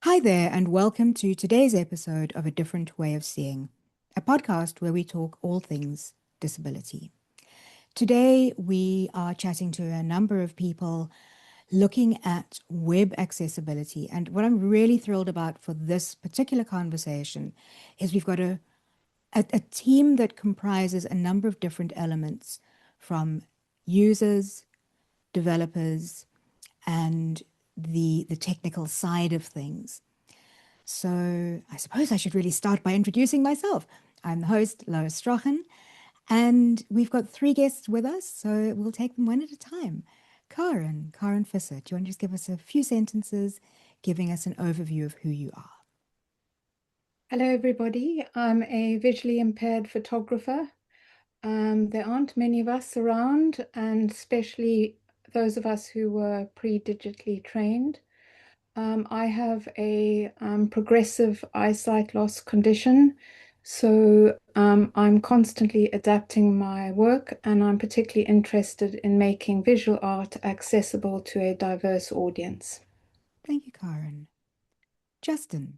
Hi there, and welcome to today's episode of A Different Way of Seeing, a podcast where we talk all things disability. Today, we are chatting to a number of people looking at web accessibility. And what I'm really thrilled about for this particular conversation is we've got a team that comprises a number of different elements from users, developers, and the technical side of things. So I suppose I should really start by introducing myself. I'm the host, Lois Strachan, and we've got three guests with us, so we'll take them one at a time. Karren Visser, do you want to just give us a few sentences giving us an overview of who you are? Hello, everybody. I'm a visually impaired photographer. There aren't many of us around, and especially those of us who were pre-digitally trained. I have a progressive eyesight loss condition, so I'm constantly adapting my work, and I'm particularly interested in making visual art accessible to a diverse audience. Thank you, Karren. Justin.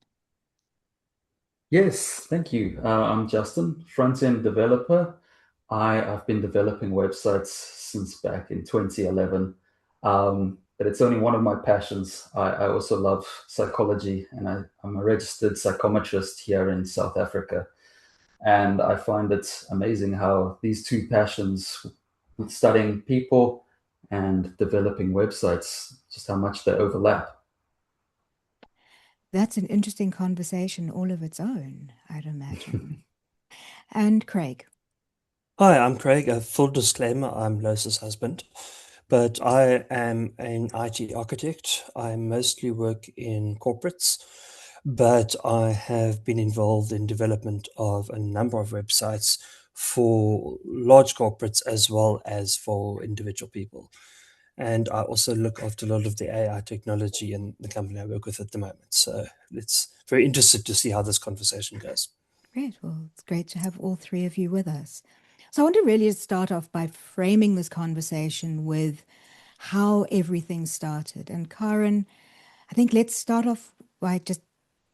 Yes, thank you. I'm Justin, front-end developer. I've been developing websites since back in 2011, but it's only one of my passions. I also love psychology, and I'm a registered psychometrist here in South Africa. And I find it amazing how these two passions, studying people and developing websites, just how much they overlap. That's an interesting conversation all of its own, I'd imagine. And Craig. Hi, I'm Craig. A full disclaimer, I'm Lois's husband, but I am an IT architect. I mostly work in corporates, but I have been involved in development of a number of websites for large corporates as well as for individual people. And I also look after a lot of the AI technology in the company I work with at the moment. So it's very interested to see how this conversation goes. Great. Well, it's great to have all three of you with us. So I want to really start off by framing this conversation with how everything started. And Karren, I think let's start off by just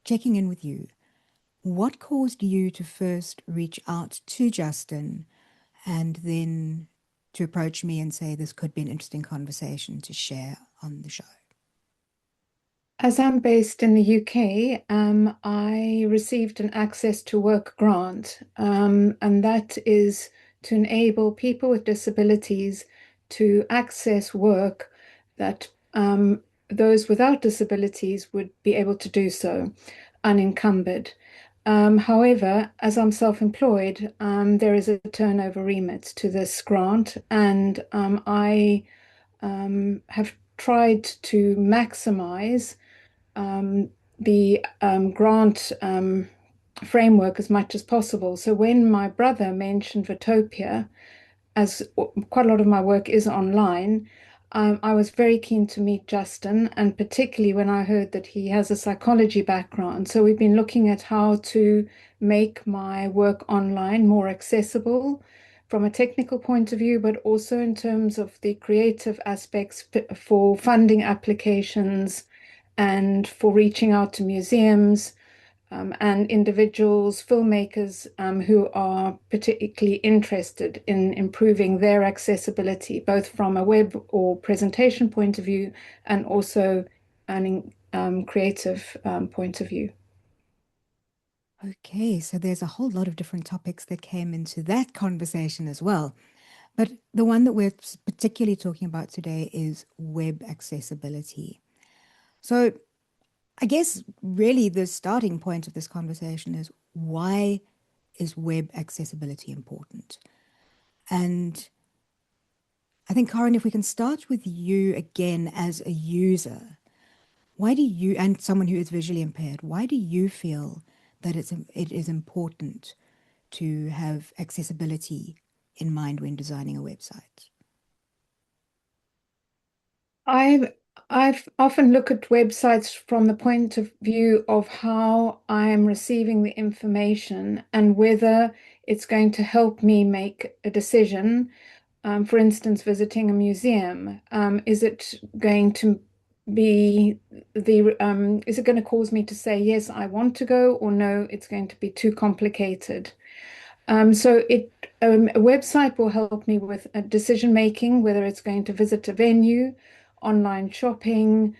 checking in with you. What caused you to first reach out to Justin and then to approach me and say this could be an interesting conversation to share on the show? As I'm based in the UK, I received an access to work grant, and that is to enable people with disabilities to access work that those without disabilities would be able to do so unencumbered. However, as I'm self-employed, there is a turnover remit to this grant, and I have tried to maximize the grant framework as much as possible. So when my brother mentioned Vitopia, as quite a lot of my work is online, I was very keen to meet Justin, and particularly when I heard that he has a psychology background. So we've been looking at how to make my work online more accessible from a technical point of view, but also in terms of the creative aspects for funding applications and for reaching out to museums and individuals, filmmakers who are particularly interested in improving their accessibility, both from a web or presentation point of view and also an creative point of view. Okay, so there's a whole lot of different topics that came into that conversation as well. But the one that we're particularly talking about today is web accessibility. So I guess really the starting point of this conversation is why is web accessibility important? And I think, Karren, if we can start with you again as a user, why do you, and someone who is visually impaired, why do you feel that it is important to have accessibility in mind when designing a website? I I've often look at websites from the point of view of how I am receiving the information and whether it's going to help me make a decision For instance, visiting a museum? Is it going to be is it going to cause me to say, yes, I want to go, or no, it's going to be too complicated? So a website will help me with decision making, whether it's going to visit a venue, online shopping,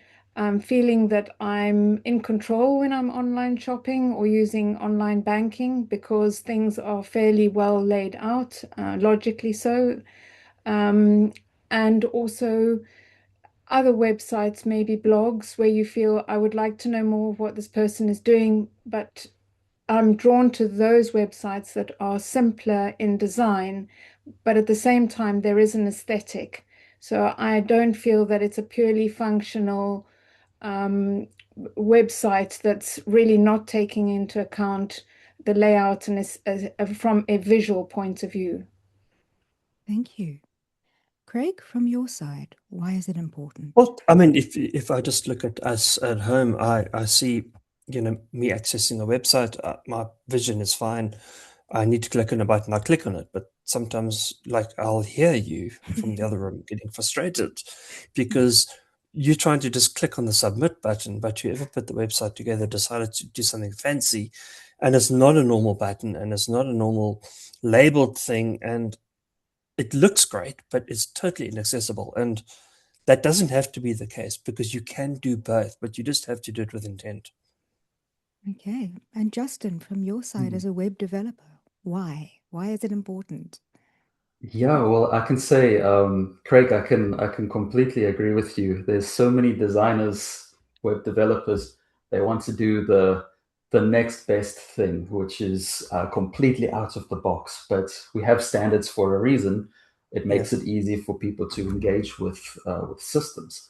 feeling that I'm in control when I'm online shopping or using online banking because things are fairly well laid out, logically so. Um, and also other websites, maybe blogs, where you feel I would like to know more of what this person is doing, but I'm drawn to those websites that are simpler in design, but at the same time, there is an aesthetic. So I don't feel that it's a purely functional website that's really not taking into account the layout and from a visual point of view. Thank you. Craig, from your side, why is it important? Well, I mean, if I just look at us at home, I see, me accessing a website. My vision is fine. I need to click on a button. I click on it, but sometimes, like, I'll hear you from the other room getting frustrated because you're trying to just click on the submit button, but whoever put the website together decided to do something fancy, and it's not a normal button, and it's not a normal labeled thing, and it looks great, but it's totally inaccessible. And that doesn't have to be the case because you can do both, but you just have to do it with intent. Okay. And Justin, from your side as a web developer, why? Why is it important? Yeah, well, I can say, Craig, I can completely agree with you. There's so many designers, web developers, they want to do the next best thing, which is completely out of the box. But we have standards for a reason. It makes Yes. it easy for people to engage with systems.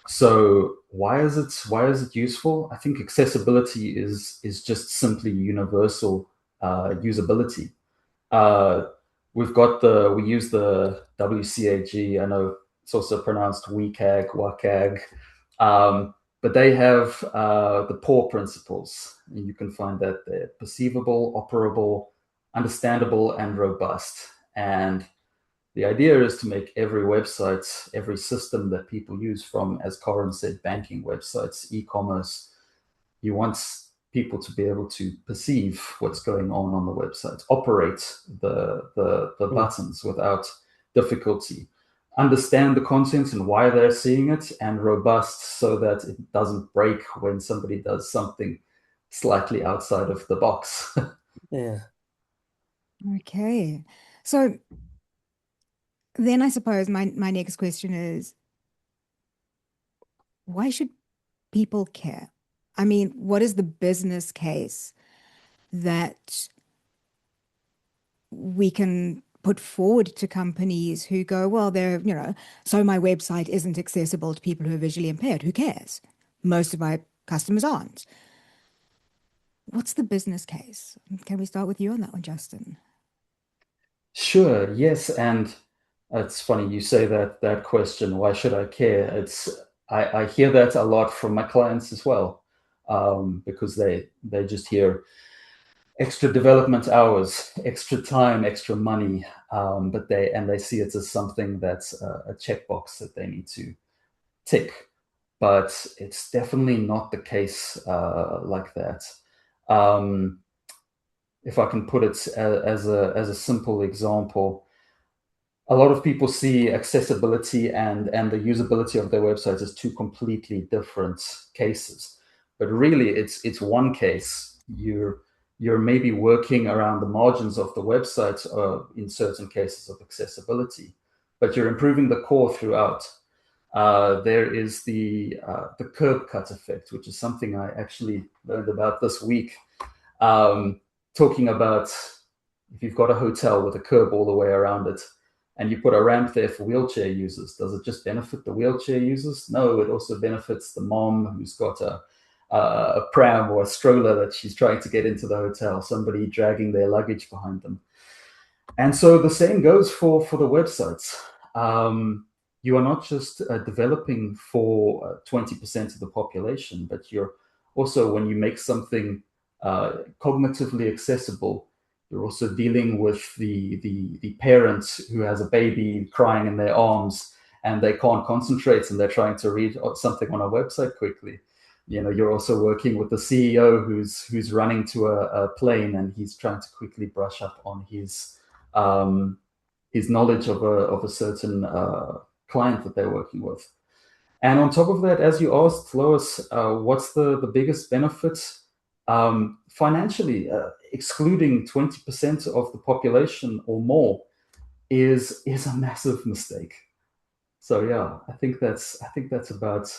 So why is it useful? I think accessibility is just simply universal usability. Uh, we use the WCAG. I know it's also pronounced WCAG, WCAG, but they have the PAW principles. You can find that they're perceivable, operable, understandable, and robust. And the idea is to make every website, every system that people use, from, as Karren said, banking websites, e-commerce, you want people to be able to perceive what's going on the website, operate the buttons without difficulty, understand the content and why they're seeing it, and robust so that it doesn't break when somebody does something slightly outside of the box. Yeah. Okay. So then I suppose my next question is, why should people care? I mean, what is the business case that we can put forward to companies who go, well, so my website isn't accessible to people who are visually impaired. Who cares? Most of my customers aren't. What's the business case? Can we start with you on that one, Justin? Sure, yes, and it's funny you say that question. Why should I care? I hear that a lot from my clients as well, because they just hear extra development hours, extra time, extra money, but they see it as something that's a checkbox that they need to tick. But it's definitely not the case like that. Um, if I can put it as a simple example, a lot of people see accessibility and the usability of their websites as two completely different cases, but really it's one case. You're maybe working around the margins of the website in certain cases of accessibility, but you're improving the core throughout. There is the curb cut effect, which is something I actually learned about this week. Talking about, if you've got a hotel with a curb all the way around it, and you put a ramp there for wheelchair users, does it just benefit the wheelchair users? No, it also benefits the mom who's got a pram or a stroller that she's trying to get into the hotel, somebody dragging their luggage behind them. And so the same goes for the websites. You are not just developing for 20% of the population, but you're also, when you make something cognitively accessible, You're also dealing with the parents who has a baby crying in their arms and they can't concentrate and they're trying to read something on a website quickly. You're also working with the CEO who's running to a plane and he's trying to quickly brush up on his knowledge of a certain client that they're working with. And on top of that, as you asked, Lois, what's the biggest benefit? Financially, excluding 20% of the population or more is a massive mistake. So yeah, I think that's about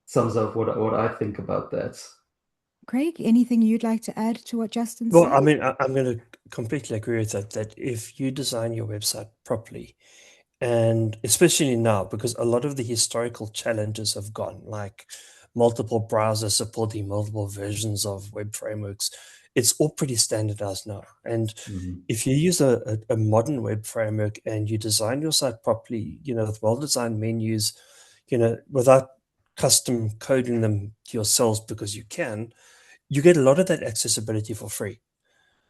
sums up what I think about that. Craig, anything you'd like to add to what Justin Well, said? I mean, I'm going to completely agree with that if you design your website properly, and especially now, because a lot of the historical challenges have gone, like multiple browsers supporting multiple versions of web frameworks, it's all pretty standardized now. And if you use a modern web framework and you design your site properly, with well-designed menus, without custom coding them yourselves because you can, you get a lot of that accessibility for free.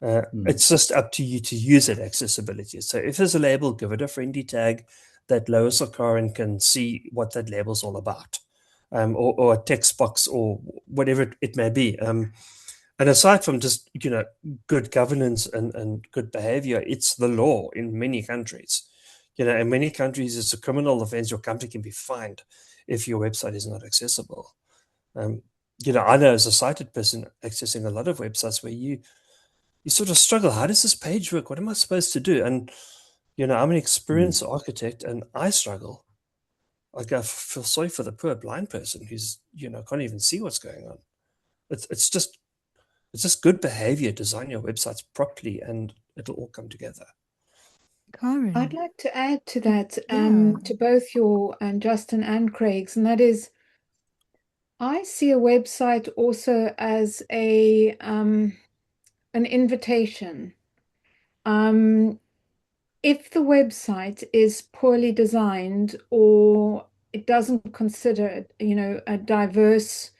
It's just up to you to use that accessibility. So if there's a label, give it a friendly tag that Lois or Karren can see what that label's all about, or a text box or whatever it may be. And aside from just, good governance and good behavior, it's the law in many countries. In many countries, it's a criminal offense. Your company can be fined if your website is not accessible. I know as a sighted person accessing a lot of websites where you sort of struggle. How does this page work? What am I supposed to do? And, I'm an experienced architect and I struggle. Like I feel sorry for the poor blind person who's, can't even see what's going on. It's just good behavior. Design your websites properly and it'll all come together. Karren. I'd like to add to that, Yeah. to both your and Justin and Craig's, and that is, I see a website also as an invitation. If the website is poorly designed or it doesn't consider, a diverse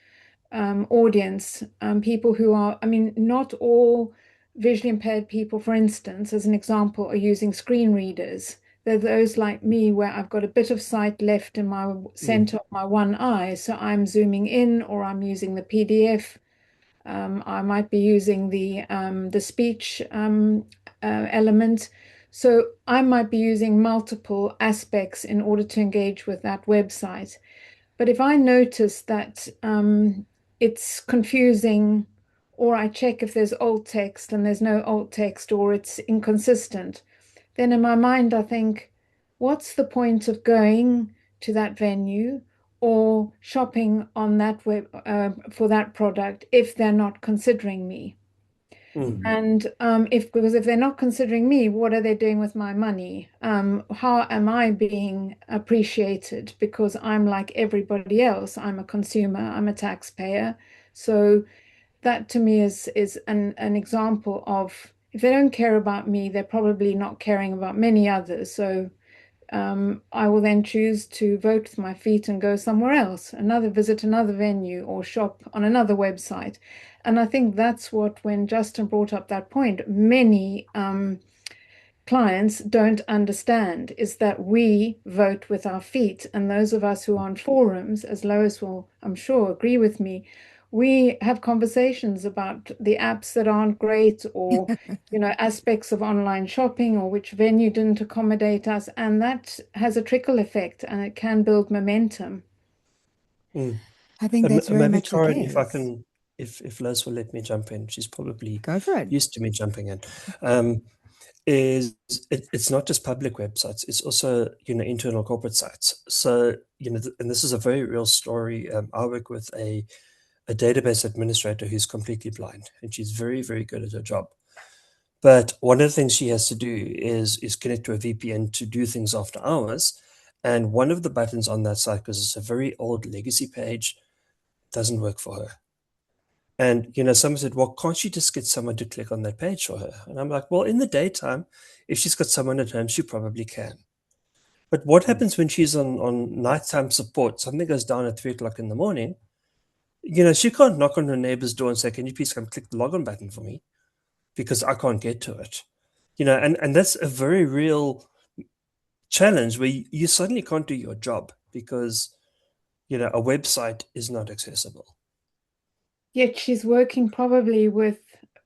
audience, people who are, not all visually impaired people, for instance, as an example, are using screen readers. There are those like me where I've got a bit of sight left in my center of my one eye, so I'm zooming in or I'm using the PDF. I might be using the speech element. So I might be using multiple aspects in order to engage with that website. But if I notice that it's confusing, or I check if there's alt text and there's no alt text, or it's inconsistent, then in my mind I think, what's the point of going to that venue or shopping on that web for that product if they're not considering me? And because if they're not considering me, what are they doing with my money? How am I being appreciated? Because I'm like everybody else. I'm a consumer. I'm a taxpayer. So that to me is an example of, if they don't care about me, they're probably not caring about many others. So I will then choose to vote with my feet and go somewhere else, visit another venue or shop on another website. And I think that's what, when Justin brought up that point, many clients don't understand, is that we vote with our feet. And those of us who are on forums, as Lois will, I'm sure, agree with me, we have conversations about the apps that aren't great, or aspects of online shopping, or which venue didn't accommodate us, and that has a trickle effect and it can build momentum. I think that's very Maybe much the Karren, if I case. can, if Liz will let me jump in, she's probably Go for it. used to me jumping in. It's not just public websites, it's also internal corporate sites. So and this is a very real story. I work with a database administrator who's completely blind, and she's very, very good at her job. But one of the things she has to do is connect to a VPN to do things after hours. And one of the buttons on that site, because it's a very old legacy page, doesn't work for her. And, someone said, well, can't she just get someone to click on that page for her? And I'm like, well, in the daytime, if she's got someone at home, she probably can. But what happens when she's on nighttime support? Something goes down at 3 o'clock in the morning. She can't knock on her neighbor's door and say, can you please come click the login button for me? because I can't get to it. And that's a very real challenge where you suddenly can't do your job because a website is not accessible. Yet she's working probably with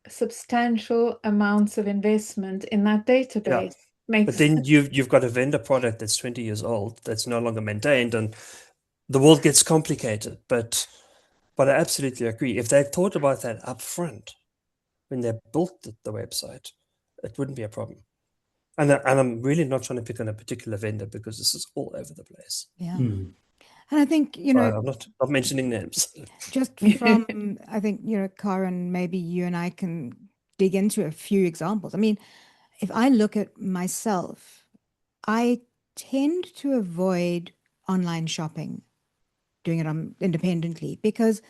substantial amounts of investment in that database. But then you've got a vendor product that's 20 years old that's no longer maintained, and the world gets complicated. But I absolutely agree. If they thought about that up front when they built the website, it wouldn't be a problem. And I'm really not trying to pick on a particular vendor because this is all over the place. Yeah. And I think, I'm not mentioning names. Just from, I think, Karren, maybe you and I can dig into a few examples. I mean, if I look at myself, I tend to avoid online shopping, doing it independently, because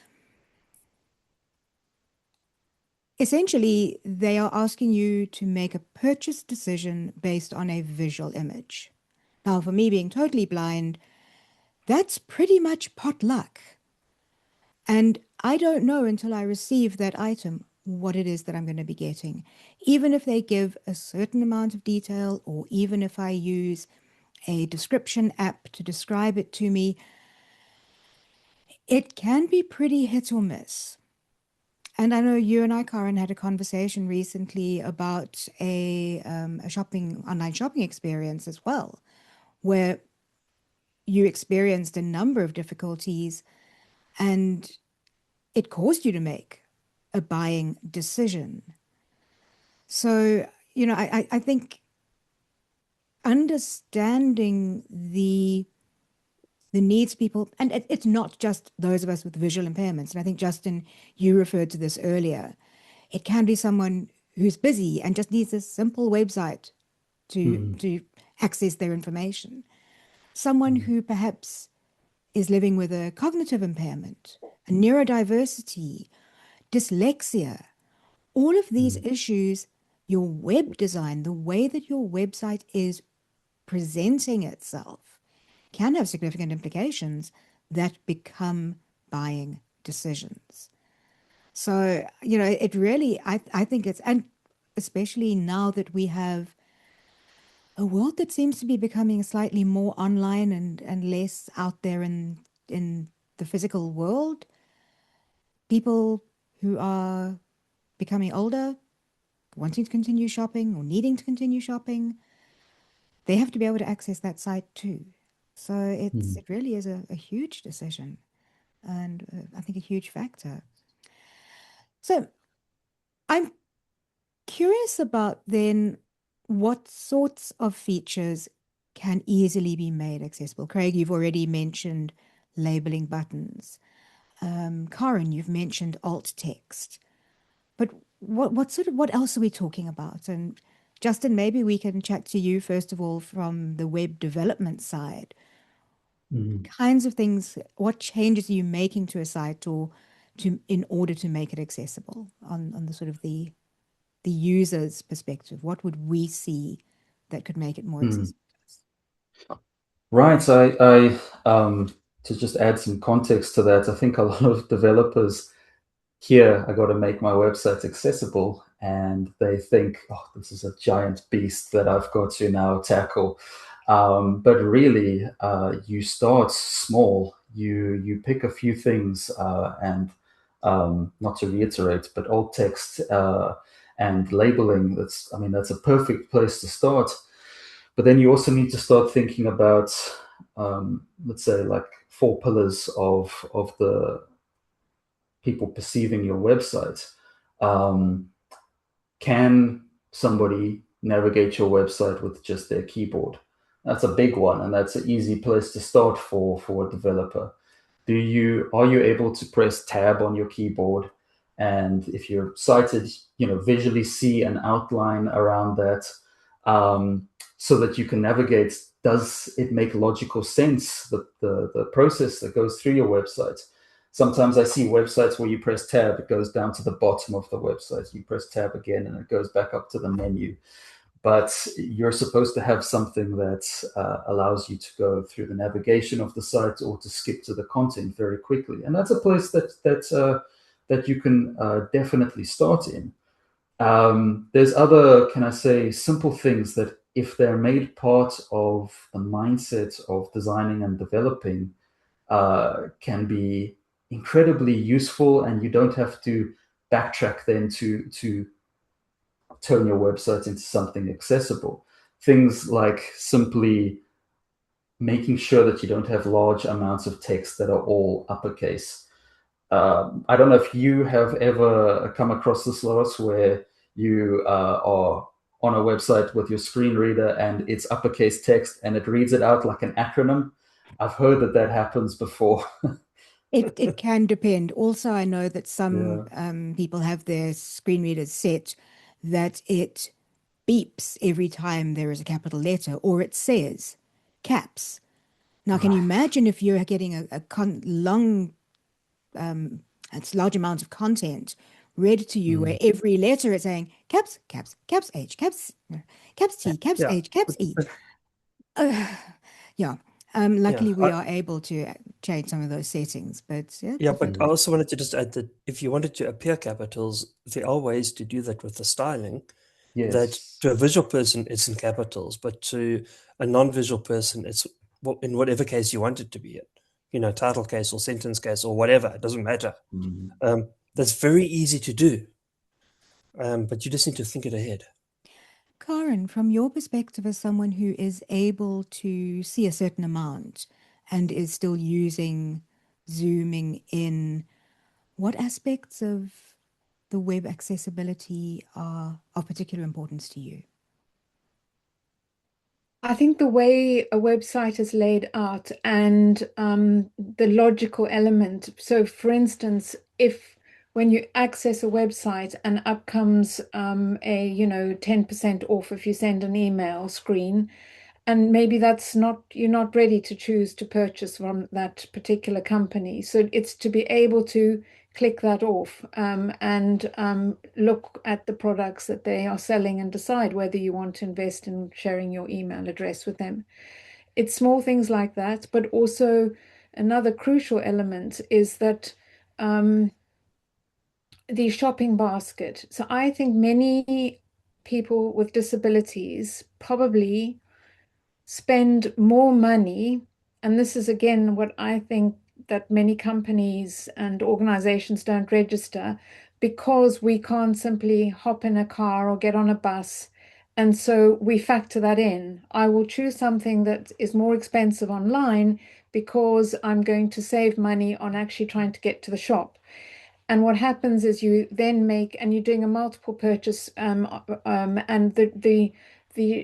essentially they are asking you to make a purchase decision based on a visual image. Now, for me being totally blind, that's pretty much pot luck. And I don't know until I receive that item what it is that I'm going to be getting. Even if they give a certain amount of detail, or even if I use a description app to describe it to me, it can be pretty hit or miss. And I know you and I, Karren, had a conversation recently about a online shopping experience as well, where you experienced a number of difficulties and it caused you to make a buying decision. So, I think understanding the needs people, and it's not just those of us with visual impairments. And I think, Justin, you referred to this earlier. It can be someone who's busy and just needs a simple website to access their information. Someone who perhaps is living with a cognitive impairment, a neurodiversity, dyslexia, all of these issues, your web design, the way that your website is presenting itself, can have significant implications that become buying decisions. So, it really, I think it's, and especially now that we have a world that seems to be becoming slightly more online and less out there in the physical world, people who are becoming older, wanting to continue shopping or needing to continue shopping, they have to be able to access that site too. So it really is a huge decision, and I think a huge factor. So I'm curious about then what sorts of features can easily be made accessible. Craig, you've already mentioned labeling buttons. Karren, you've mentioned alt text. But what else are we talking about? And Justin, maybe we can chat to you first of all from the web development side. Kinds of things, what changes are you making to a site or in order to make it accessible on the sort of the user's perspective? What would we see that could make it more accessible? Right. So to just add some context to that, I think a lot of developers here, I got to make my website accessible, and they think, oh, this is a giant beast that I've got to now tackle. But really, you start small. You pick a few things, and not to reiterate, but alt text and labeling. That's a perfect place to start. But then you also need to start thinking about, let's say, like 4 pillars of the people perceiving your website. Can somebody navigate your website with just their keyboard? That's a big one, and that's an easy place to start for a developer. Are you able to press tab on your keyboard? And if you're sighted, visually see an outline around that, so that you can navigate. Does it make logical sense, the process that goes through your website? Sometimes I see websites where you press tab, it goes down to the bottom of the website. You press tab again, and it goes back up to the menu. But you're supposed to have something that allows you to go through the navigation of the site or to skip to the content very quickly. And that's a place that you can definitely start in. There's other, can I say, simple things that if they're made part of the mindset of designing and developing, can be incredibly useful, and you don't have to backtrack then to turn your website into something accessible. Things like simply making sure that you don't have large amounts of text that are all uppercase. I don't know if you have ever come across this, Lois, where you are on a website with your screen reader and it's uppercase text and it reads it out like an acronym. I've heard that that happens before. It can depend. Also, I know that some Yeah. people have their screen readers set that it beeps every time there is a capital letter or it says caps. Now, can you Right. imagine if you're getting long, it's large amounts of content read to you where Mm. every letter is saying caps, caps, caps H, caps, caps T, caps Yeah. H, caps E. Yeah. Yeah. Luckily, we are able to change some of those settings, but yeah, Yeah, but I Mm. also wanted to just add that if you wanted to appear capitals, there are ways to do that with the styling. That Yes. to a visual person, it's in capitals, but to a non-visual person, it's in whatever case you want it to be in. You know, title case or sentence case or whatever. It doesn't matter. Mm. That's very easy to do, but you just need to think it ahead. Karen, from your perspective as someone who is able to see a certain amount and is still using zooming in, what aspects of the web accessibility are of particular importance to you? I think the way a website is laid out and the logical element. So, for instance, if when you access a website and up comes a 10% off if you send an email screen, and maybe that's not, you're not ready to choose to purchase from that particular company. So it's to be able to click that off and look at the products that they are selling and decide whether you want to invest in sharing your email address with them. It's small things like that, but also another crucial element is that the shopping basket. So I think many people with disabilities probably spend more money. And this is again what I think that many companies and organizations don't register, because we can't simply hop in a car or get on a bus. And so we factor that in. I will choose something that is more expensive online because I'm going to save money on actually trying to get to the shop. And what happens is you then make, and you're doing a multiple purchase, and the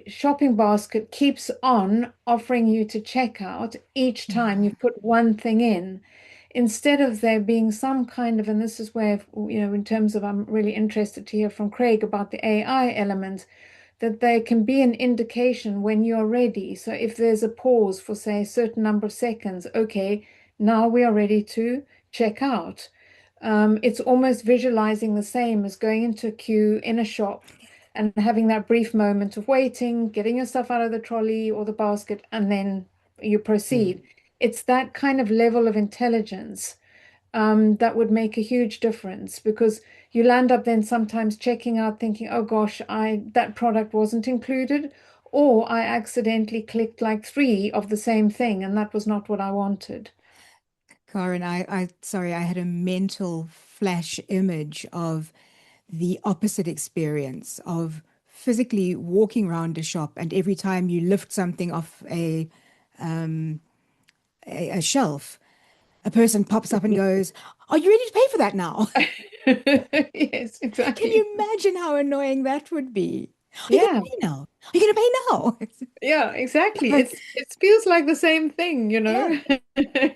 shopping basket keeps on offering you to check out each time Yeah. you put one thing in, instead of there being some kind of, and this is where, in terms of, I'm really interested to hear from Craig about the AI element, that there can be an indication when you're ready. So if there's a pause for, say, a certain number of seconds, okay, now we are ready to check out. It's almost visualizing the same as going into a queue in a shop and having that brief moment of waiting, getting your stuff out of the trolley or the basket, and then you proceed. It's that kind of level of intelligence that would make a huge difference, because you'll end up then sometimes checking out thinking, oh gosh, that product wasn't included, or I accidentally clicked like three of the same thing and that was not what I wanted. Karen, sorry, I had a mental flash image of the opposite experience of physically walking around a shop, and every time you lift something off a shelf, a person pops up and goes, "Are you ready to pay for that now?" Yes, Can exactly. you imagine how annoying that would be? Are you going to Yeah. pay now? Are you going to pay now? Yeah, exactly. It feels like the same thing, you Yeah. know?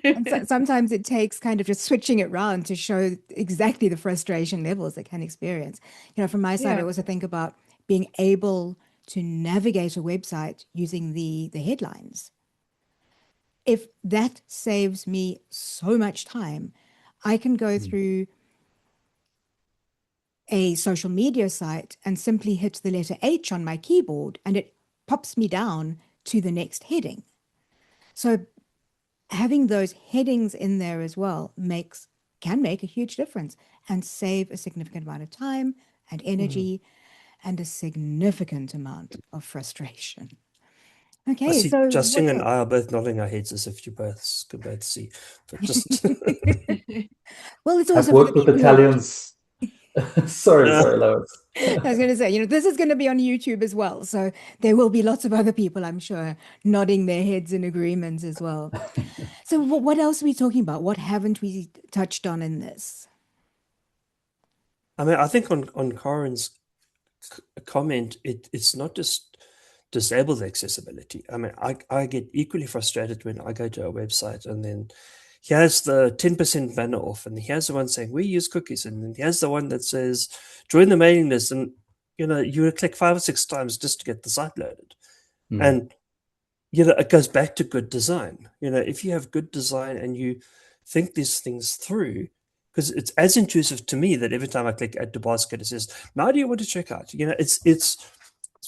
And so, sometimes it takes kind of just switching it round to show exactly the frustration levels they can experience. From my side, I Yeah. also think about being able to navigate a website using the headlines. If that saves me so much time, I can go Mm. through a social media site and simply hit the letter H on my keyboard and it pops me down to the next heading. So having those headings in there as well can make a huge difference and save a significant amount of time and Mm. energy and a significant amount of frustration. I Okay, see so what Justin and else? I are both nodding our heads as if you both could both see, but just Well, it's I've also for the worked with people who are watching. Italians. Sorry, yeah. sorry, Lois. I was going to say, this is going to be on YouTube as well. So there will be lots of other people, I'm sure, nodding their heads in agreement as well. So what else are we talking about? What haven't we touched on in this? I mean, I think on Karen's comment, it's not just disabled accessibility. I mean, I get equally frustrated when I go to a website and then here's the 10% banner off, and here's the one saying we use cookies, and then here's the one that says join the mailing list, and you would click 5 or 6 times just to get the site loaded. Mm. And it goes back to good design. If you have good design and you think these things through, because it's as intuitive to me that every time I click add to basket, it says, now do you want to check out? It's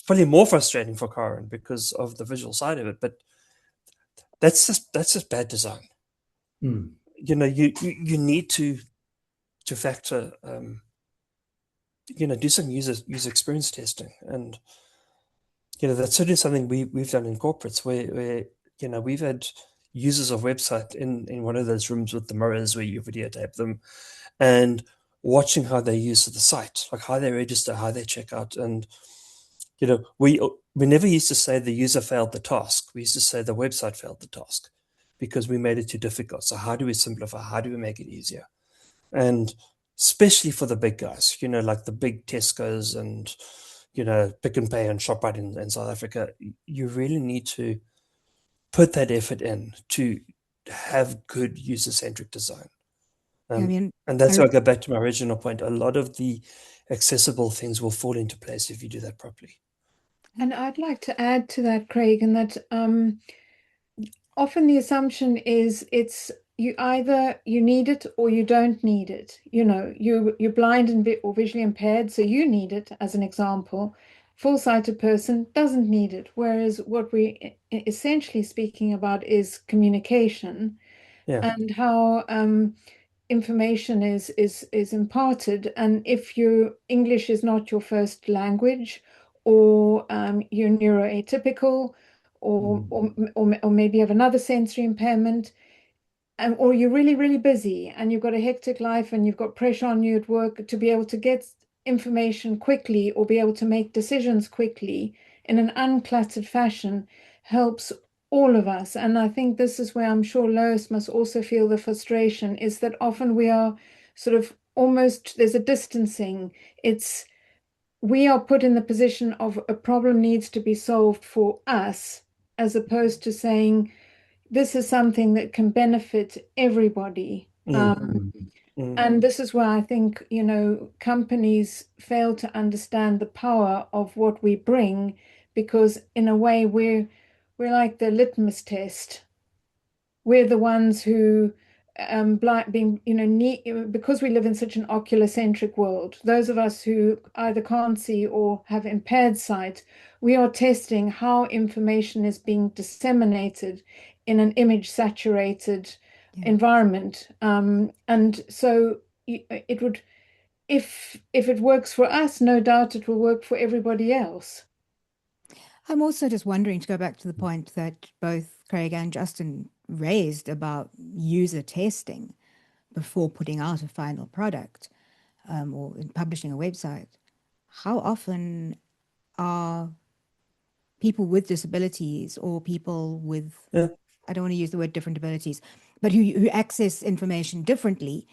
probably more frustrating for Karen because of the visual side of it, but that's just bad design. Mm. You need to factor do some user experience testing, and that's certainly something we've done in corporates where we've had users of website in one of those rooms with the mirrors where you videotape them and watching how they use the site, like how they register, how they check out. And we never used to say the user failed the task. We used to say the website failed the task because we made it too difficult. So how do we simplify? How do we make it easier? And especially for the big guys, like the big Tesco's and Pick and Pay and ShopRite in South Africa, you really need to put that effort in to have good user-centric design. I mean, And that's I, why I go back to my original point. A lot of the accessible things will fall into place if you do that properly. And I'd like to add to that, Craig, and that often the assumption is it's you need it or you don't need it. You're blind and or visually impaired, so you need it, as an example. Full-sighted person doesn't need it. Whereas what we essentially speaking about is communication Yeah, and how information is imparted. And if your English is not your first language, or you're neuroatypical, or, Mm. or or maybe you have another sensory impairment, or you're really, really busy and you've got a hectic life and you've got pressure on you at work, to be able to get information quickly or be able to make decisions quickly in an uncluttered fashion helps all of us. And I think this is where I'm sure Lois must also feel the frustration, is that often we are sort of almost, there's a distancing. It's We are put in the position of a problem needs to be solved for us, as opposed to saying, this is something that can benefit everybody. mm, Mm. mm, And this is where I think, companies fail to understand the power of what we bring, because in a way we're like the litmus test. We're the ones who blind being need, because we live in such an ocular-centric world, those of us who either can't see or have impaired sight, we are testing how information is being disseminated in an image saturated yeah. environment. And so it would, if it works for us, no doubt it will work for everybody else. I'm also just wondering, to go back to the point that both Craig and Justin raised about user testing before putting out a final product, or in publishing a website. How often are people with disabilities or people with, yeah. I don't want to use the word different abilities, but who access information differently,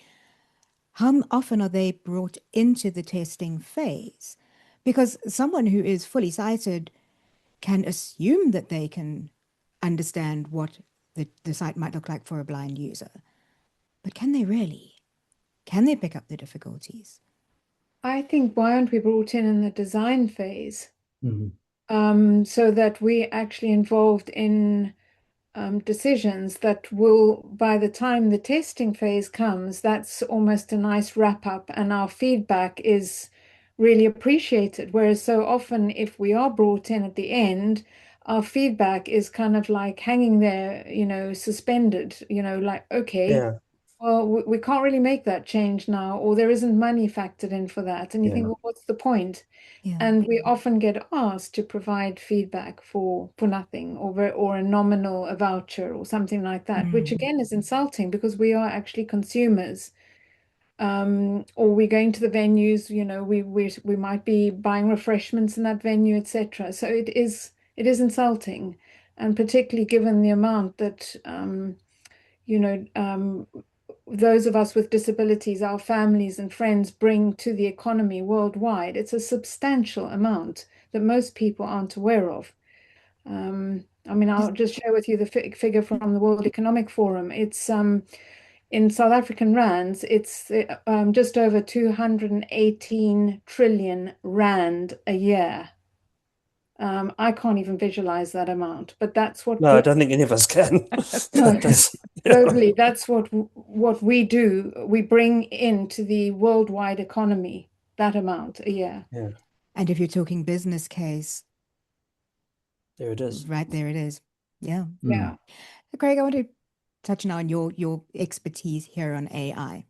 how often are they brought into the testing phase? Because someone who is fully sighted can assume that they can understand what the site might look like for a blind user. But can they really? Can they pick up the difficulties? I think, why aren't we brought in the design phase? Mm. So that we're actually involved in decisions that will, by the time the testing phase comes, that's almost a nice wrap up, and our feedback is really appreciated. Whereas so often, if we are brought in at the end, our feedback is kind of like hanging there, suspended, like, okay, Yeah. Well, we can't really make that change now, or there isn't money factored in for that. And you think, Yeah. well, what's the point? Yeah. And we often get asked to provide feedback for nothing, or a nominal, a voucher or something like that, which again is insulting because we are actually consumers. Or we're going to the venues, we might be buying refreshments in that venue, etc. So it is insulting, and particularly given the amount that you know, those of us with disabilities, our families and friends bring to the economy worldwide. It's a substantial amount that most people aren't aware of. I mean, I'll just share with you the figure from the World Economic Forum. It's in South African rands, it's just over 218 trillion rand a year. I can't even visualize that amount, but that's what No, I don't think any of us can. no, That's, yeah, globally, that's what we do. We bring into the worldwide economy that amount a year. yeah, And if you're talking business case, there it is. right there it is. Yeah. Yeah. Craig, I want to touch now on your expertise here on AI.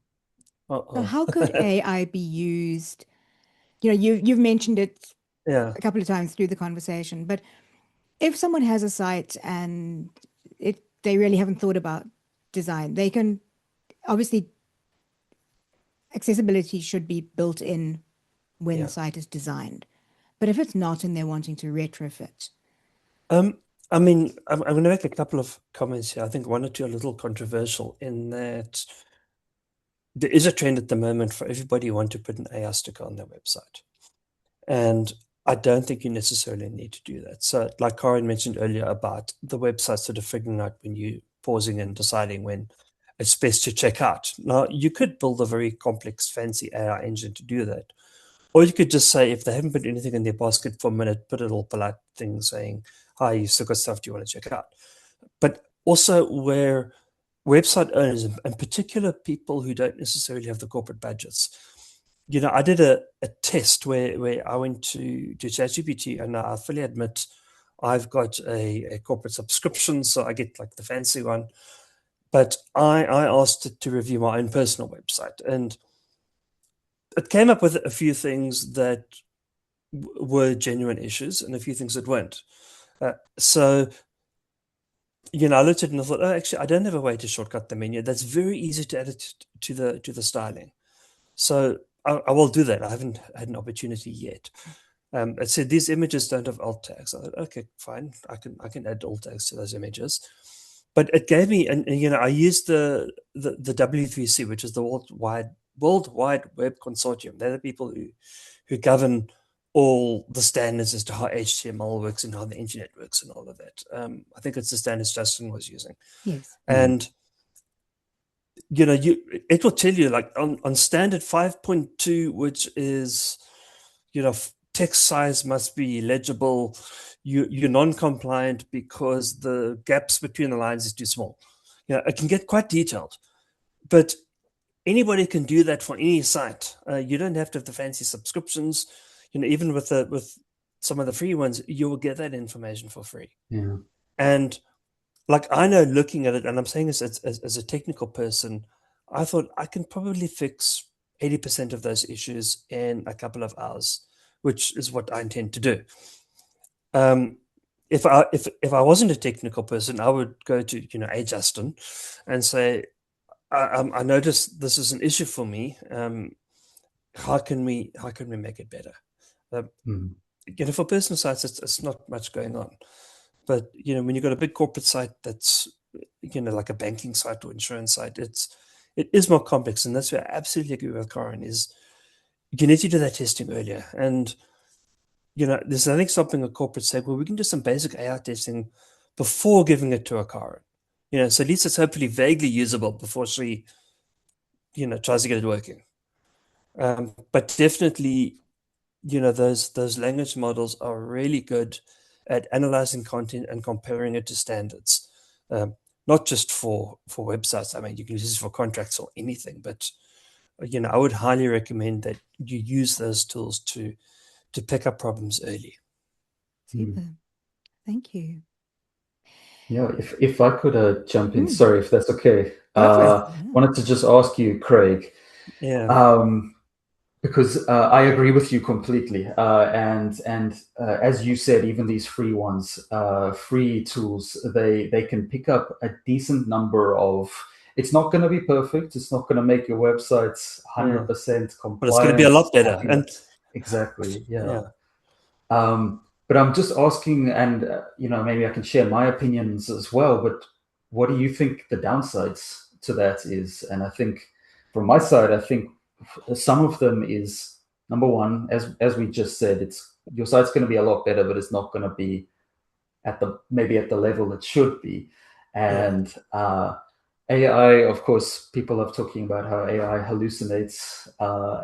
So Uh-oh. how could AI be used? You've mentioned it Yeah, a couple of times through the conversation, but if someone has a site and they really haven't thought about design, they can obviously accessibility should be built in when the yeah. site is designed. But if it's not and they're wanting to retrofit, Um, I mean, I'm going to make a couple of comments here. I think one or two are a little controversial in that there is a trend at the moment for everybody who want to put an AI sticker on their website. And I don't think you necessarily need to do that. So, like Karren mentioned earlier about the website sort of figuring out when you pausing and deciding when it's best to check out. Now, you could build a very complex, fancy AI engine to do that. Or you could just say, if they haven't put anything in their basket for a minute, put a little polite thing saying, hi, you still got stuff, do you want to check out? But also where website owners, in particular people who don't necessarily have the corporate budgets, I did a test where I went to ChatGPT, and I fully admit I've got a corporate subscription, so I get like the fancy one. But I asked it to review my own personal website, and it came up with a few things that were genuine issues and a few things that weren't. So, I looked at it and I thought, oh, actually, I don't have a way to shortcut the menu. That's very easy to add it to the styling. So I will do that. I haven't had an opportunity yet. It said these images don't have alt tags. I thought, okay, fine. I can add alt tags to those images. But it gave me, and I used the W3C, which is the World Wide Web Consortium. They're the people who govern all the standards as to how HTML works and how the internet works and all of that. I think it's the standards Justin was using. yes. And it will tell you like on standard 5.2, which is text size must be legible. You're non-compliant because the gaps between the lines is too small. It can get quite detailed, but anybody can do that for any site. You don't have to have the fancy subscriptions. Even with some of the free ones, you will get that information for free. Yeah. And like I know, looking at it, and I'm saying this as a technical person, I thought I can probably fix 80% of those issues in a couple of hours, which is what I intend to do. If I wasn't a technical person, I would go to a Justin and say, I noticed this is an issue for me. How can we make it better? For personal sites, it's not much going on. But when you've got a big corporate site that's like a banking site or insurance site, it is more complex, and that's where I absolutely agree with Karren is you need to do that testing earlier. And there's nothing stopping a corporate saying, well, we can do some basic AI testing before giving it to a Karren. So at least it's hopefully vaguely usable before she tries to get it working. But definitely, those language models are really good at analyzing content and comparing it to standards. Not just for websites. I mean, you can use this for contracts or anything, but I would highly recommend that you use those tools to pick up problems early. Super. Thank you. Yeah, if I could jump in, Mm, sorry, if that's okay. go for it. Yeah. Wanted to just ask you, Craig, Yeah. because I agree with you completely. And as you said, even these free ones, free tools, they can pick up a decent number of. It's not going to be perfect. It's not going to make your websites Yeah. 100% But it's going to be a compliant, lot better. And accurate. Exactly. Yeah. yeah. But I'm just asking, and maybe I can share my opinions as well. But what do you think the downsides to that is? And I think, from my side, I think some of them is number one, as we just said, it's your site's going to be a lot better, but it's not going to be at the maybe at the level it should be. Yeah. And AI, of course, people are talking about how AI hallucinates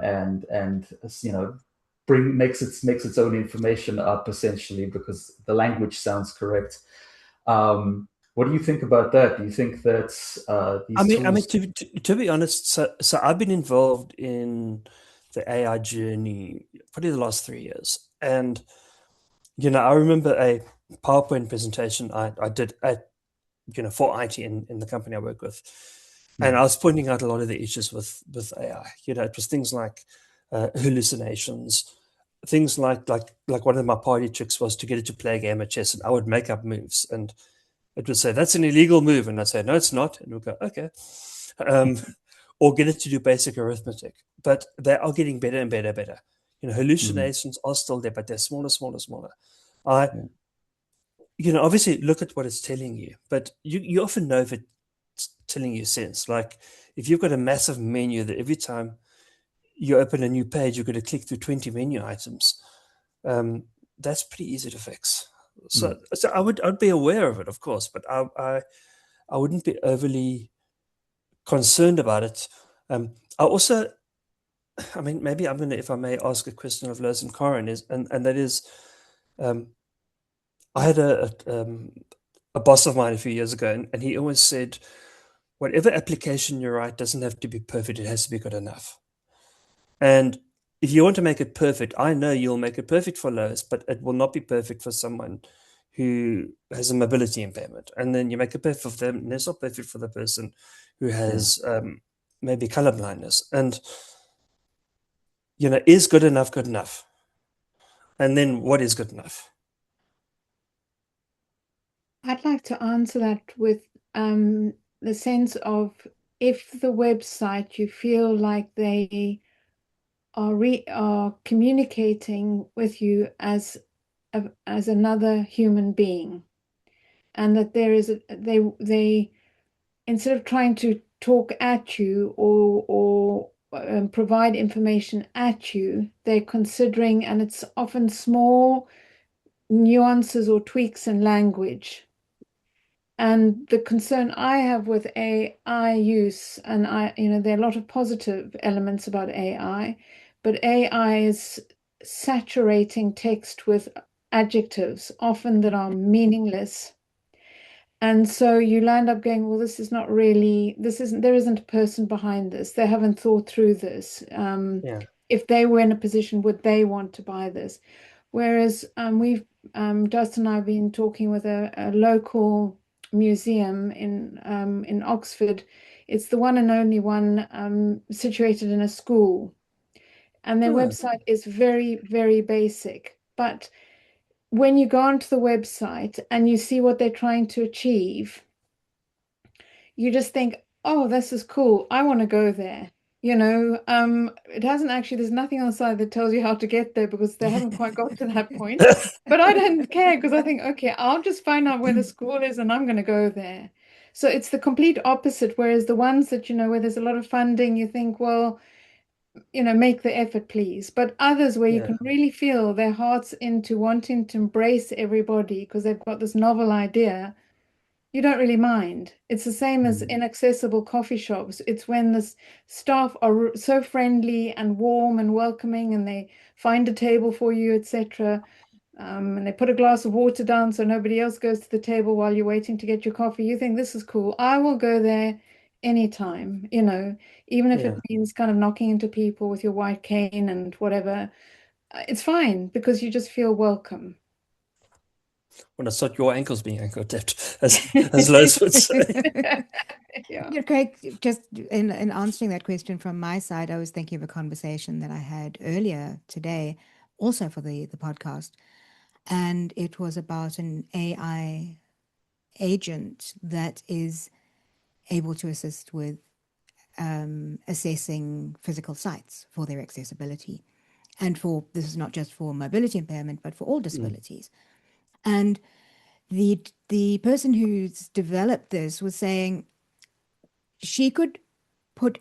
and makes its own information up essentially because the language sounds correct. What do you think about that? Do you think that I these mean, tools? to be honest, so I've been involved in the AI journey probably the last 3 years. And, I remember a PowerPoint presentation I did at, for IT in the company I work with. And I was pointing out a lot of the issues with AI. It was things like hallucinations, things like one of my party tricks was to get it to play a game of chess, and I would make up moves, and it would say that's an illegal move, and I'd say no, it's not, and we'll go okay, um, or get it to do basic arithmetic. But they are getting better and better, and better. Mm, Hallucinations are still there, but they're smaller, smaller, smaller. I yeah, obviously look at what it's telling you, but you often know if it's telling you sense. Like if you've got a massive menu that every time you open a new page, you're going to click through 20 menu items. Um, that's pretty easy to fix. mm, So I'd be aware of it, of course, but I wouldn't be overly concerned about it. I also, I mean, maybe I'm gonna, if I may ask a question of Lois and Karren, and that is, um, I had a boss of mine a few years ago, and he always said, whatever application you write doesn't have to be perfect; it has to be good enough. And if you want to make it perfect, I know you'll make it perfect for Lois, but it will not be perfect for someone who has a mobility impairment. And then you make it perfect for them, and it's not perfect for the person who yeah. has maybe color blindness. And is good enough good enough? And then what is good enough? I'd like to answer that with the sense of if the website you feel like they are communicating with you as another human being, and that there is they instead of trying to talk at you or provide information at you, they're considering, and it's often small nuances or tweaks in language. And the concern I have with AI use, and there are a lot of positive elements about AI, but AI is saturating text with adjectives, often that are meaningless. And so you land up going, well, there isn't a person behind this. They haven't thought through this. Yeah. If they were in a position, would they want to buy this? Whereas Justin and I have been talking with a local museum in Oxford. It's the one and only one situated in a school. And their Oh, website is very, very basic. But when you go onto the website and you see what they're trying to achieve, you just think, oh, this is cool. I want to go there. It hasn't actually, there's nothing on the side that tells you how to get there because they haven't quite got to that point. But I don't care because I think, okay, I'll just find out where the school is and I'm going to go there. So it's the complete opposite. Whereas the ones that, where there's a lot of funding, you think, well, make the effort, please. But others where you yeah. can really feel their hearts into wanting to embrace everybody because they've got this novel idea, you don't really mind. It's the same as Mm, inaccessible coffee shops. It's when the staff are so friendly and warm and welcoming and they find a table for you, etc. And they put a glass of water down so nobody else goes to the table while you're waiting to get your coffee. You think this is cool. I will go there anytime, even if it Yeah. means kind of knocking into people with your white cane and whatever. It's fine because you just feel welcome. When it's not your ankles being ankle tapped, as Lois would say. Yeah. Craig, just in answering that question from my side, I was thinking of a conversation that I had earlier today, also for the podcast, and it was about an AI agent that is able to assist with assessing physical sites for their accessibility. And this is not just for mobility impairment, but for all disabilities. And the person who's developed this was saying she could put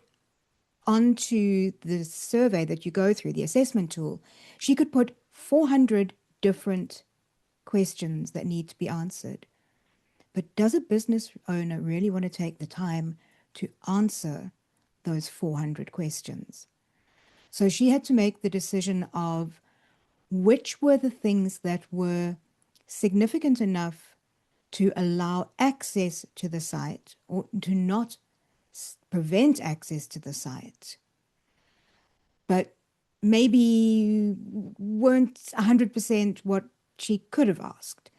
onto the survey that you go through, the assessment tool, she could put 400 different questions that need to be answered. But does a business owner really want to take the time to answer those 400 questions? So she had to make the decision of which were the things that were significant enough to allow access to the site or to not prevent access to the site, but maybe weren't 100% what she could have asked.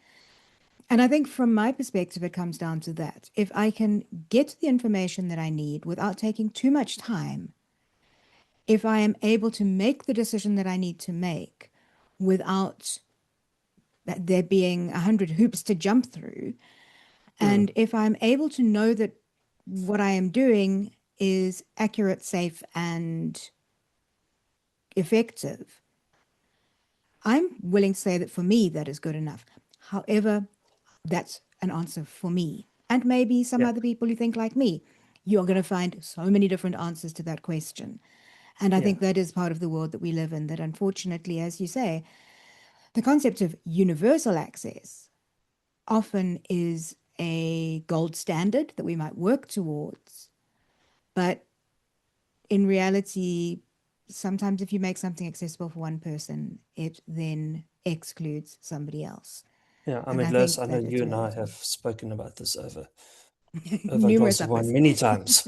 And I think from my perspective, it comes down to that. If I can get the information that I need without taking too much time, if I am able to make the decision that I need to make without there being 100 hoops to jump through, and if I'm able to know that what I am doing is accurate, safe, and effective, I'm willing to say that for me, that is good enough. However, that's an answer for me. And maybe some other people who think like me, you're going to find so many different answers to that question. And I think that is part of the world that we live in, that unfortunately, as you say, the concept of universal access often is a gold standard that we might work towards. But in reality, sometimes if you make something accessible for one person, it then excludes somebody else. Yeah, I And mean, I Lois, think I know that it's you and I really have spoken about this over a numerous glass of wine uppers. many times.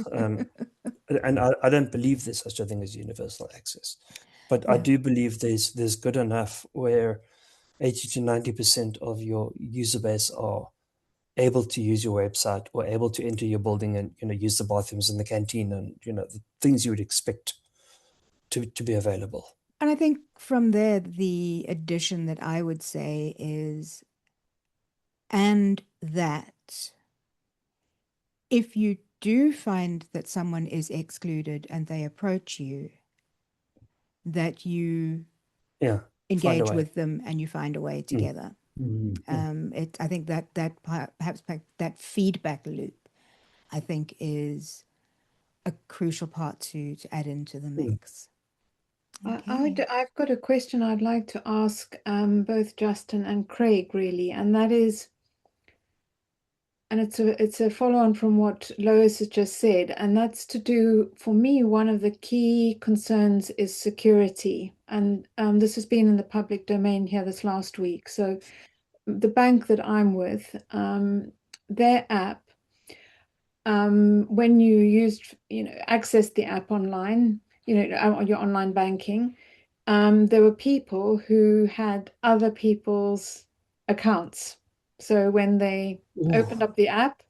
And I don't believe there's such a thing as universal access. But I No. do believe there's good enough where 80 to 90% of your user base are able to use your website or able to enter your building and use the bathrooms in the canteen and the things you would expect to be available. And I think from there, the addition that I would say is, and that if you do find that someone is excluded and they approach you, that you Find a engage way. with them and you find a way together. I think that perhaps that feedback loop, I think, is a crucial part to add into the mix. Okay. I've got a question I'd like to ask both Justin and Craig, really, and that is, and it's a follow-on from what Lois has just said, and that's to do, for me, one of the key concerns is security. And this has been in the public domain here this last week. So the bank that I'm with, their app, when you access the app online, on your online banking, there were people who had other people's accounts. So when they opened up the app,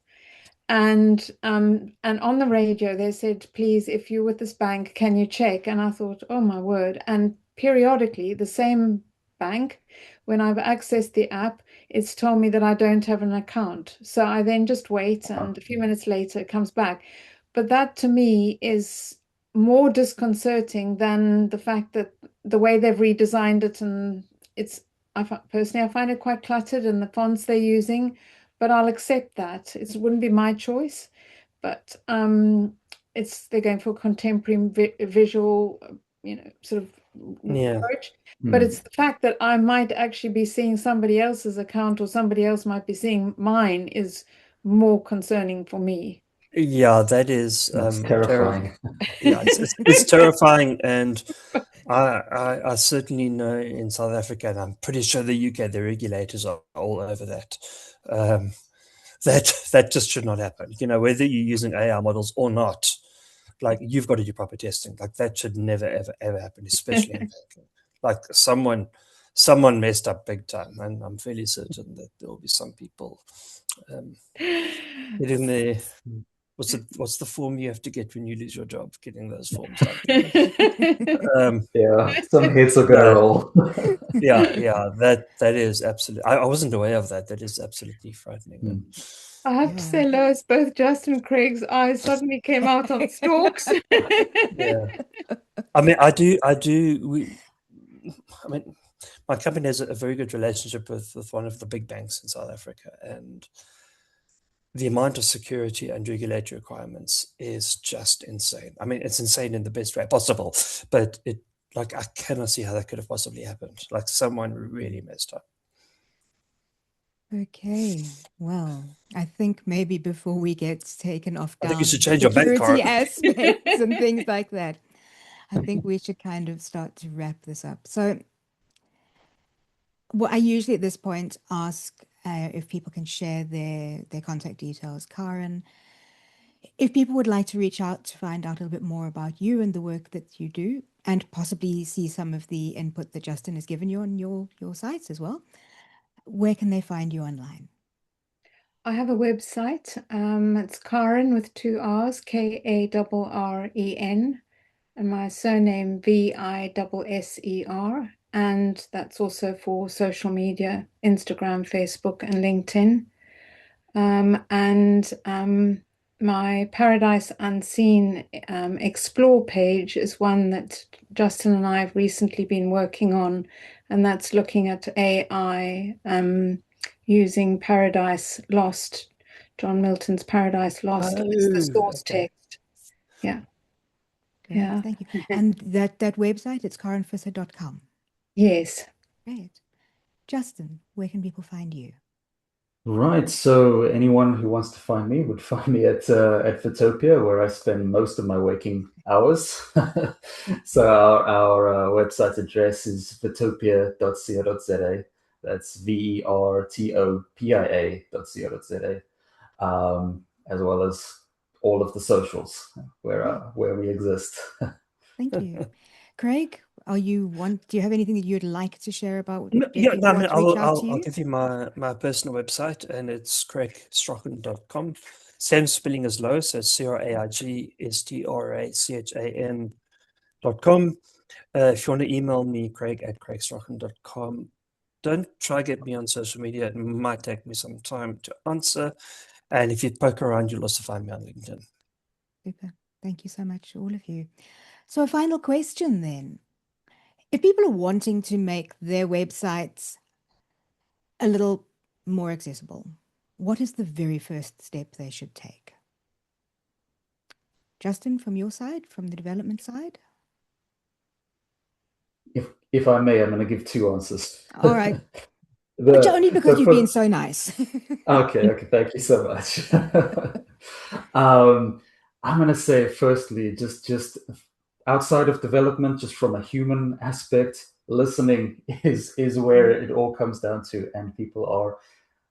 and on the radio they said, please, if you're with this bank, can you check? And I thought, oh my word. And periodically the same bank, when I've accessed the app, it's told me that I don't have an account. So I then just wait, and a few minutes later it comes back. But that to me is more disconcerting than the fact that the way they've redesigned it, and personally I find it quite cluttered, and the fonts they're using. But I'll accept that. It wouldn't be my choice, but they're going for contemporary visual, sort of approach. But it's the fact that I might actually be seeing somebody else's account, or somebody else might be seeing mine, is more concerning for me. Yeah, that is That's terrifying. Yeah, it's terrifying, and I certainly know in South Africa, and I'm pretty sure the UK, the regulators are all over that. That just should not happen. Whether you're using AI models or not, like, you've got to do proper testing. Like, that should never ever ever happen, especially in banking. Like, someone someone messed up big time, and I'm fairly certain that there will be some people getting there. What's the form you have to get when you lose your job? Getting those forms done. Yeah, some hits are gonna roll. Yeah, that is absolutely. I wasn't aware of that. That is absolutely frightening. I have to say, Lois, both Justin and Craig's eyes suddenly came out on stalks. Yeah, I mean, I do. I mean, my company has a very good relationship with one of the big banks in South Africa, and the amount of security and regulatory requirements is just insane. I mean, it's insane in the best way possible, but I cannot see how that could have possibly happened. Like someone really messed up. Okay, well, I think maybe before we get taken off I think you down should change your bank security card. aspects and things like that, I think we should kind of start to wrap this up. So, I usually at this point ask if people can share their contact details. Karren, if people would like to reach out to find out a little bit more about you and the work that you do, and possibly see some of the input that Justin has given you on your sites as well, where can they find you online? I have a website. It's Karren with 2 R's, Karren, and my surname Visser, and that's also for social media, Instagram, Facebook, and LinkedIn. My Paradise Unseen Explore page is one that Justin and I have recently been working on, and that's looking at AI using Paradise Lost, John Milton's Paradise Lost as the source text. Yeah. Great, Yeah. thank you. And that website, it's karrenvisser.com. Yes. Great. Justin, where can people find you? Right. So anyone who wants to find me would find me at Vitopia, where I spend most of my waking hours. So our website address is vitopia.co.za. That's vertopia.co.za, as well as all of the socials where we exist. Thank you. Craig, do you have anything that you'd like to share about No, if I people mean, want to reach out to I'll you? give you my personal website, and it's craigstrachan.com. Same spelling as Lois, so CraigStrachan.com. If you want to email me, craig@craigstrachan.com. Don't try get me on social media. It might take me some time to answer. And if you poke around, you'll also find me on LinkedIn. Super. Thank you so much, all of you. So a final question then. If people are wanting to make their websites a little more accessible, what is the very first step they should take? Justin, from your side, from the development side? If I may, I'm going to give 2 answers. All right. But only because you've been so nice. Okay, thank you so much. I'm going to say, firstly, just outside of development, just from a human aspect, listening is where it all comes down to, and people are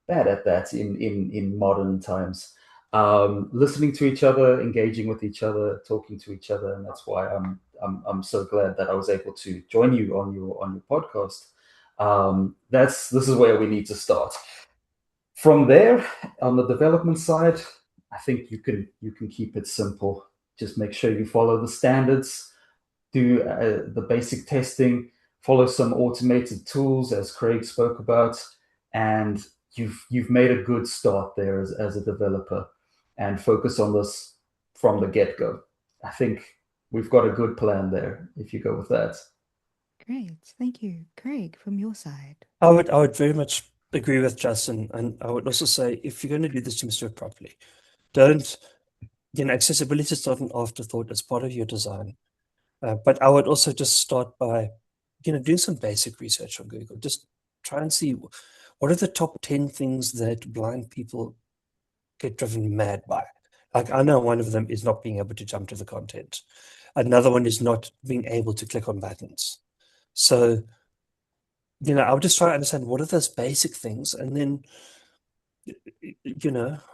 bad at that in modern times. Listening to each other, engaging with each other, talking to each other, and that's why I'm so glad that I was able to join you on your podcast. This is where we need to start. From there, on the development side, I think you can keep it simple. Just make sure you follow the standards, do the basic testing, follow some automated tools as Craig spoke about, and you've made a good start there as a developer. And focus on this from the get-go. I think we've got a good plan there if you go with that. Great. Thank you. Craig, from your side. I would very much agree with Justin, and I would also say, if you're going to do this, you must do it properly. Don't, accessibility is not an afterthought, it's part of your design. But I would also just start by, doing some basic research on Google. Just try and see what are the top 10 things that blind people get driven mad by. Like, I know one of them is not being able to jump to the content. Another one is not being able to click on buttons. So, I would just try to understand what are those basic things, and then,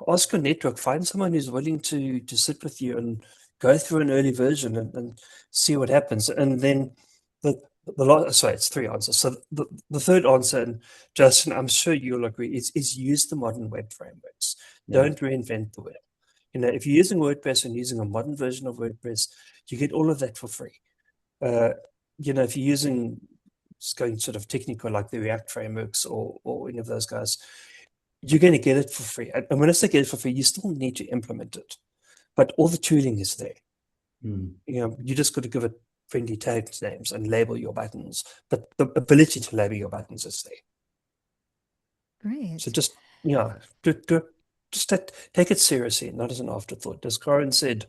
ask your network, find someone who's willing to sit with you and go through an early version and see what happens. And then the Sorry, it's three answers. So the third answer, and Justin, I'm sure you'll agree, is use the modern web frameworks. Yeah. Don't reinvent the wheel. If you're using WordPress and using a modern version of WordPress, you get all of that for free. If you're using, just going sort of technical, like the React frameworks or any of those guys, you're going to get it for free. And when I say get it for free, you still need to implement it, but all the tooling is there. You just got to give it friendly tag names and label your buttons, but the ability to label your buttons is there. Great. So just take it seriously, not as an afterthought. As Karren said,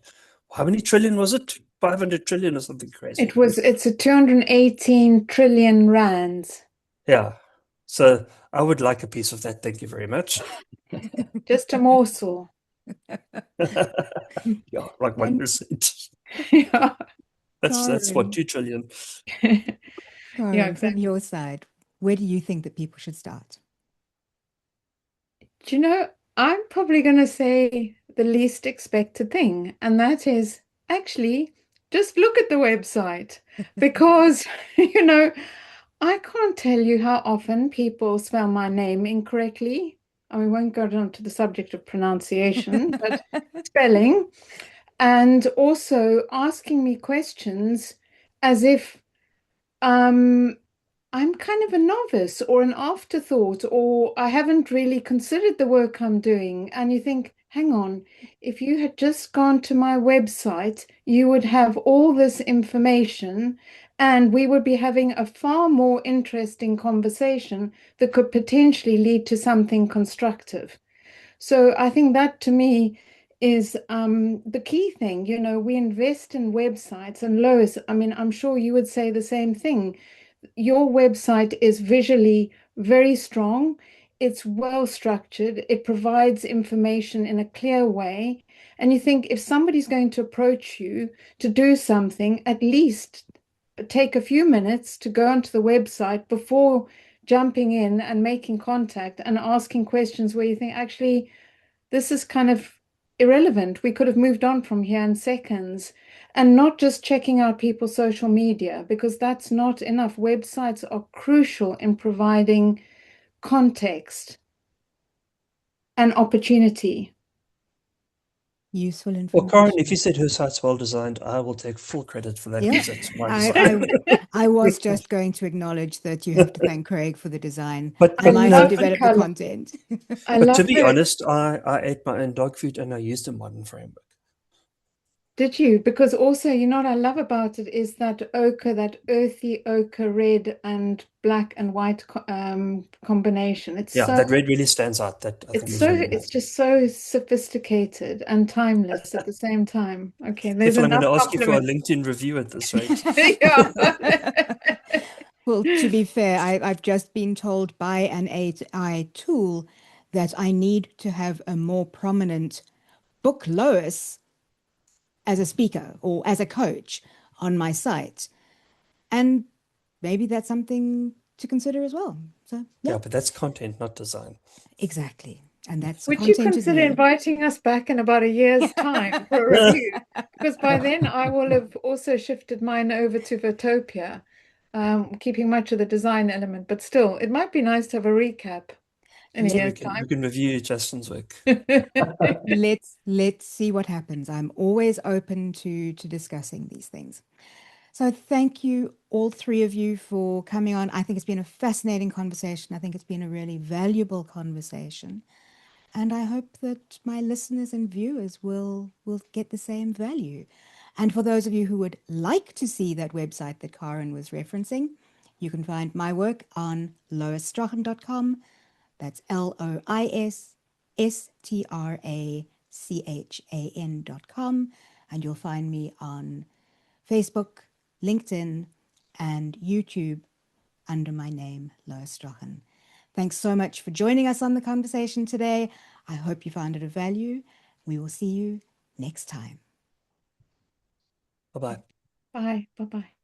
how many trillion was it? 500 trillion or something crazy. It's a 218 trillion rands. Yeah. So I would like a piece of that. Thank you very much. Just a morsel. Yeah, like 1%. Yeah. That's what, 2 trillion. Karren, Yeah, exactly. from your side, where do you think that people should start? Do you know, I'm probably going to say the least expected thing, and that is actually just look at the website because, I can't tell you how often people spell my name incorrectly. We won't go down to the subject of pronunciation, but spelling, and also asking me questions as if I'm kind of a novice or an afterthought, or I haven't really considered the work I'm doing. And you think, hang on, if you had just gone to my website, you would have all this information, and we would be having a far more interesting conversation that could potentially lead to something constructive. So I think that to me is the key thing. We invest in websites, and Lois, I'm sure you would say the same thing. Your website is visually very strong. It's well structured. It provides information in a clear way. And you think if somebody's going to approach you to do something, at least take a few minutes to go onto the website before jumping in and making contact and asking questions where you think, actually, this is kind of irrelevant. We could have moved on from here in seconds. And not just checking out people's social media, because that's not enough. Websites are crucial in providing context and opportunity. Useful Well, Karren, information. if you said her site's well designed, I will take full credit for that Yeah, because that's my design. I was just going to acknowledge that you have to thank Craig for the design. But I might have love the developed the color. content. I But to love be the. honest, I ate my own dog food and I used a modern framework. Did you? Because also, what I love about it is that ochre, that earthy ochre red and black and white combination. Yeah, that red really stands out. That I think is really It's nice. just so sophisticated and timeless at the same time. Okay, there's Careful, I'm going enough to ask you for a compliment. LinkedIn review at this rate. Yeah. Well, to be fair, I've just been told by an AI tool that I need to have a more prominent book Lois as a speaker or as a coach on my site. And maybe that's something to consider as well. So, yeah, Yeah, but that's content, not design. exactly. And that's Would you content is consider me. inviting us back in about a year's time for a review? Because by then I will have also shifted mine over to Vertopia, keeping much of the design element, but still, it might be nice to have a recap in a So year's we can review Justin's work. time. Let's see what happens. I'm always open to discussing these things. So thank you, all three of you, for coming on. I think it's been a fascinating conversation. I think it's been a really valuable conversation. And I hope that my listeners and viewers will get the same value. And for those of you who would like to see that website that Karren was referencing, you can find my work on loisstrachan.com. That's LOISSTRACHAN.com. And you'll find me on Facebook, LinkedIn, and YouTube under my name, Lois Strachan. Thanks so much for joining us on the conversation today. I hope you found it of value. We will see you next time. Bye-bye. Bye. Bye-bye.